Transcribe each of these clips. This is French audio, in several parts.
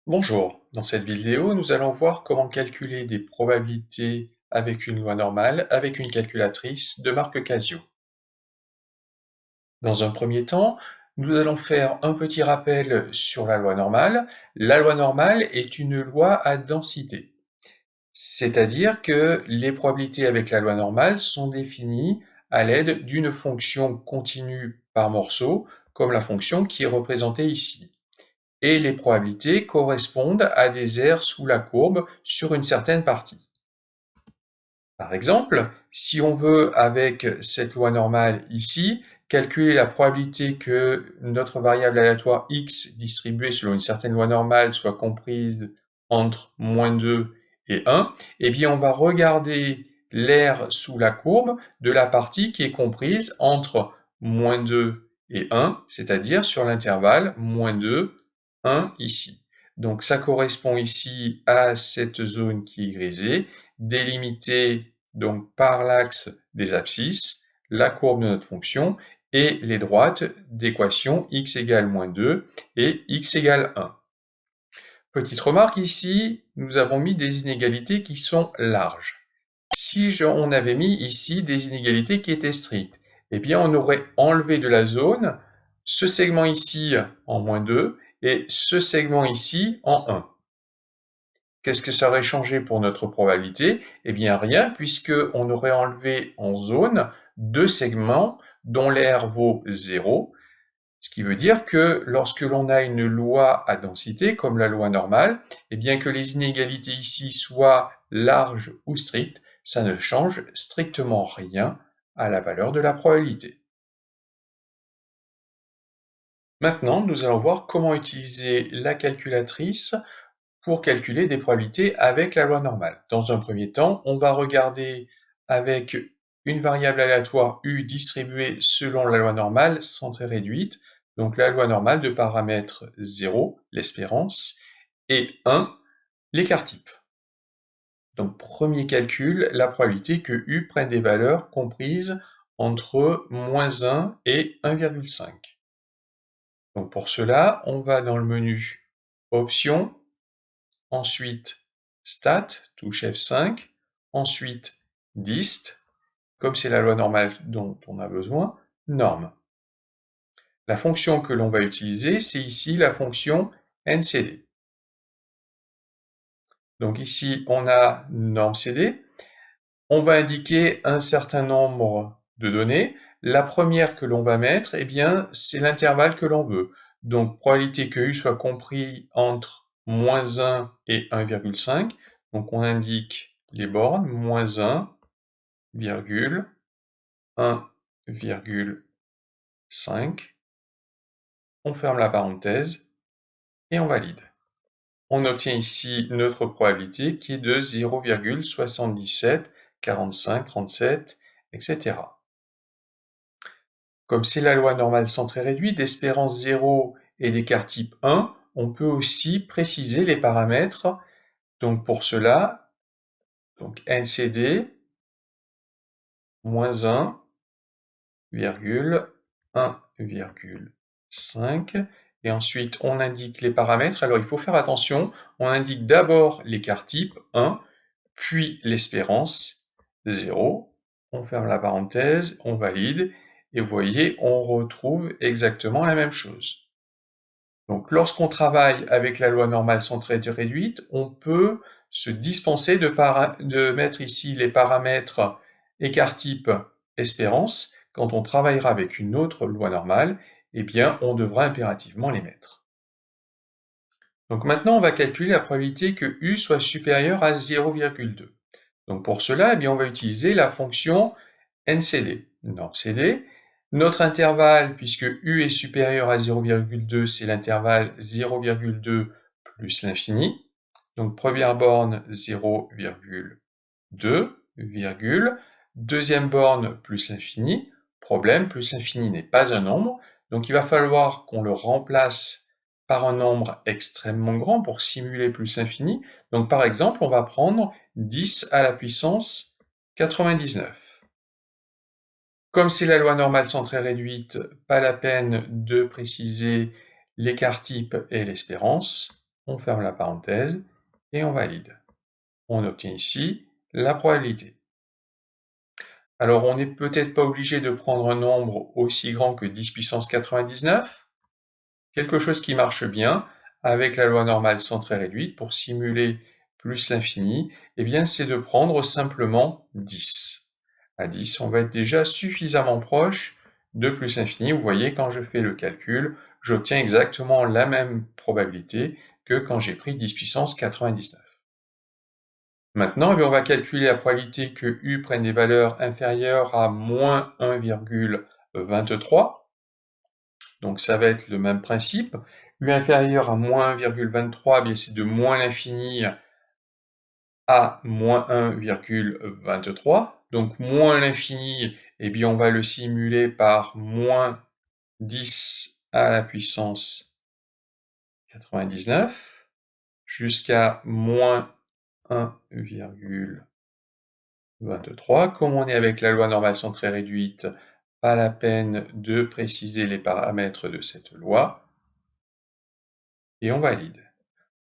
Bonjour, dans cette vidéo, nous allons voir comment calculer des probabilités avec une loi normale avec une calculatrice de marque Casio. Dans un premier temps, nous allons faire un petit rappel sur la loi normale. La loi normale est une loi à densité, c'est-à-dire que les probabilités avec la loi normale sont définies à l'aide d'une fonction continue par morceau, comme la fonction qui est représentée ici. Et les probabilités correspondent à des aires sous la courbe sur une certaine partie. Par exemple, si on veut, avec cette loi normale ici, calculer la probabilité que notre variable aléatoire x distribuée selon une certaine loi normale soit comprise entre -2 et 1, eh bien on va regarder l'aire sous la courbe de la partie qui est comprise entre -2 et 1, c'est-à-dire sur l'intervalle -2, 1 ici. Donc ça correspond ici à cette zone qui est grisée, délimitée donc par l'axe des abscisses, la courbe de notre fonction, et les droites d'équation x égale -2 et x égale 1. Petite remarque ici, nous avons mis des inégalités qui sont larges. Si on avait mis ici des inégalités qui étaient strictes, eh bien on aurait enlevé de la zone ce segment ici en -2 et ce segment ici en 1. Qu'est-ce que ça aurait changé pour notre probabilité? Eh bien rien, puisqu'on aurait enlevé en zone deux segments dont l'aire vaut 0, ce qui veut dire que lorsque l'on a une loi à densité, comme la loi normale, eh bien que les inégalités ici soient larges ou strictes, ça ne change strictement rien à la valeur de la probabilité. Maintenant, nous allons voir comment utiliser la calculatrice pour calculer des probabilités avec la loi normale. Dans un premier temps, on va regarder avec une variable aléatoire U distribuée selon la loi normale centrée réduite, donc la loi normale de paramètres 0, l'espérance, et 1, l'écart type. Donc premier calcul, la probabilité que U prenne des valeurs comprises entre -1 et 1,5. Donc pour cela, on va dans le menu Options, ensuite Stat, touche F5, ensuite Dist, comme c'est la loi normale dont on a besoin, Norme. La fonction que l'on va utiliser, c'est ici la fonction NCD. Donc ici, on a norme CD. On va indiquer un certain nombre de données. La première que l'on va mettre, eh bien, c'est l'intervalle que l'on veut. Donc, probabilité que U soit compris entre -1 et 1,5. Donc, on indique les bornes, -1, 1,5. On ferme la parenthèse et on valide. On obtient ici notre probabilité qui est de 0,77, 45, 37, etc. Comme c'est la loi normale centrée réduite d'espérance 0 et d'écart type 1, on peut aussi préciser les paramètres. Donc pour cela, donc NCD, -1, 1,5, et ensuite on indique les paramètres. Alors il faut faire attention, on indique d'abord l'écart type 1, puis l'espérance 0, on ferme la parenthèse, on valide, et vous voyez, on retrouve exactement la même chose. Donc lorsqu'on travaille avec la loi normale centrée réduite, on peut se dispenser de mettre ici les paramètres écart type espérance. Quand on travaillera avec une autre loi normale, eh bien on devra impérativement les mettre. Donc maintenant, on va calculer la probabilité que U soit supérieur à 0,2. Donc pour cela, eh bien, on va utiliser la fonction NCD, norme CD. Notre intervalle, puisque U est supérieur à 0,2, c'est l'intervalle 0,2 plus l'infini. Donc première borne 0,2, virgule. Deuxième borne plus l'infini. Problème, plus l'infini n'est pas un nombre. Donc il va falloir qu'on le remplace par un nombre extrêmement grand pour simuler plus l'infini. Donc par exemple, on va prendre 10 à la puissance 99. Comme c'est la loi normale centrée réduite, pas la peine de préciser l'écart type et l'espérance. on ferme la parenthèse et on valide. On obtient ici la probabilité. Alors, on n'est peut-être pas obligé de prendre un nombre aussi grand que 10 puissance 99. Quelque chose qui marche bien avec la loi normale centrée réduite pour simuler plus l'infini, eh bien, c'est de prendre simplement 10. À 10, on va être déjà suffisamment proche de plus l'infini. Vous voyez, quand je fais le calcul, j'obtiens exactement la même probabilité que quand j'ai pris 10 puissance 99. Maintenant, on va calculer la probabilité que U prenne des valeurs inférieures à moins 1,23. Donc ça va être le même principe. U inférieur à moins 1,23, bien c'est de moins l'infini à moins 1,23. Donc moins l'infini, eh bien on va le simuler par moins 10 à la puissance 99 jusqu'à moins 1,23. Comme on est avec la loi normale centrée réduite, pas la peine de préciser les paramètres de cette loi. Et on valide.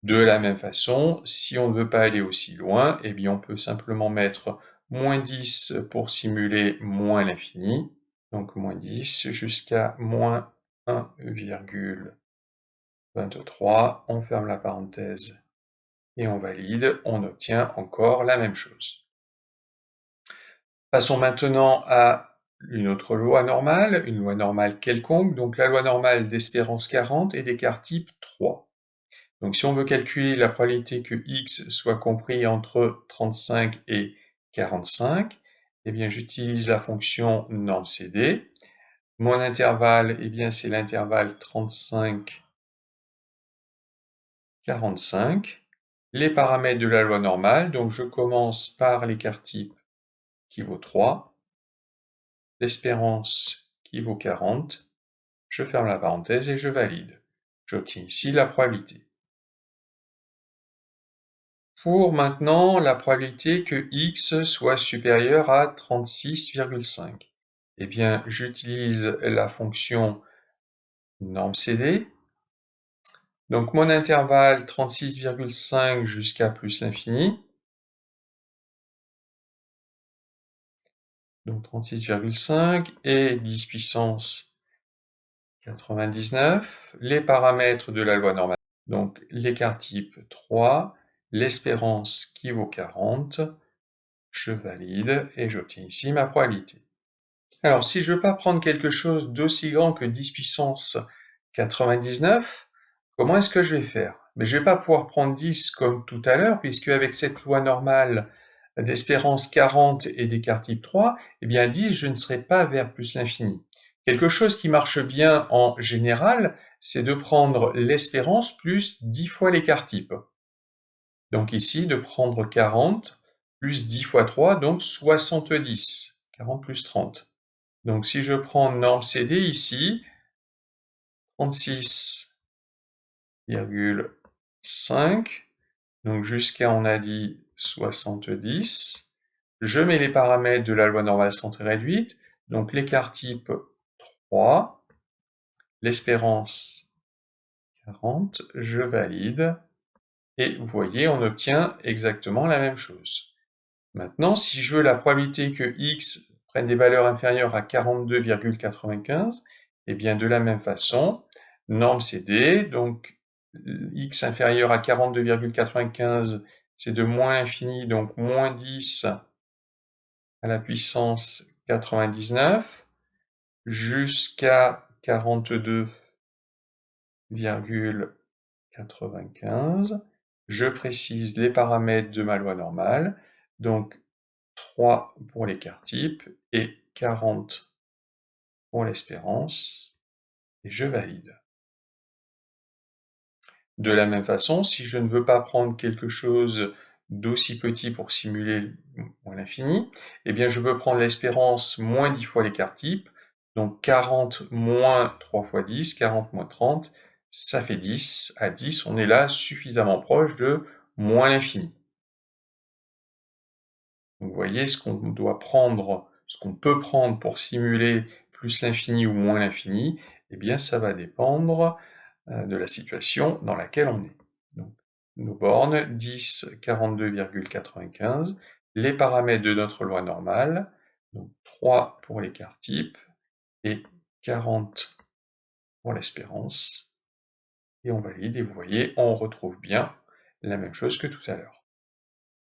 De la même façon, si on ne veut pas aller aussi loin, eh bien on peut simplement mettre moins 10 pour simuler moins l'infini. Donc moins 10 jusqu'à moins 1,23. On ferme la parenthèse et on valide. On obtient encore la même chose. Passons maintenant à une autre loi normale, une loi normale quelconque, donc la loi normale d'espérance 40 et d'écart type 3. Donc si on veut calculer la probabilité que x soit compris entre 35 et 45, eh bien j'utilise la fonction norme CD. Mon intervalle, eh bien c'est l'intervalle 35-45. Les paramètres de la loi normale, donc je commence par l'écart type qui vaut 3, l'espérance qui vaut 40, je ferme la parenthèse et je valide. J'obtiens ici la probabilité. Pour maintenant la probabilité que x soit supérieur à 36,5. Eh bien, j'utilise la fonction norme CD. Donc mon intervalle 36,5 jusqu'à plus l'infini. Donc 36,5 et 10 puissance 99. Les paramètres de la loi normale. Donc l'écart type 3, l'espérance qui vaut 40. Je valide et j'obtiens ici ma probabilité. Alors, si je veux pas prendre quelque chose d'aussi grand que 10 puissance 99, comment est-ce que je vais faire? Mais je vais pas pouvoir prendre 10 comme tout à l'heure, puisque avec cette loi normale d'espérance 40 et d'écart type 3, eh bien 10, je ne serai pas vers plus l'infini. Quelque chose qui marche bien en général, c'est de prendre l'espérance plus 10 fois l'écart type. Donc ici, de prendre 40 plus 10 fois 3, donc 70. 40 plus 30. Donc si je prends norme CD ici, 36,5, donc jusqu'à, on a dit, 70. Je mets les paramètres de la loi normale centrée réduite, donc l'écart type 3, l'espérance 40, je valide, et vous voyez, on obtient exactement la même chose. Maintenant, si je veux la probabilité que x prenne des valeurs inférieures à 42,95, eh bien de la même façon, norme CD, donc x inférieur à 42,95, c'est de moins l'infini, donc moins 10 à la puissance 99, jusqu'à 42,95. Je précise les paramètres de ma loi normale, donc 3 pour l'écart type et 40 pour l'espérance, et je valide. De la même façon, si je ne veux pas prendre quelque chose d'aussi petit pour simuler l'infini, eh bien je peux prendre l'espérance moins 10 fois l'écart type, donc 40 moins 3 fois 10, 40 moins 30, ça fait 10. À 10, on est là suffisamment proche de moins l'infini. Donc vous voyez, ce qu'on doit prendre, ce qu'on peut prendre pour simuler plus l'infini ou moins l'infini, eh bien ça va dépendre de la situation dans laquelle on est. Donc bornes 10, 42,95, les paramètres de notre loi normale, donc 3 pour l'écart type et 40 pour l'espérance, et on valide, et vous voyez, on retrouve bien la même chose que tout à l'heure.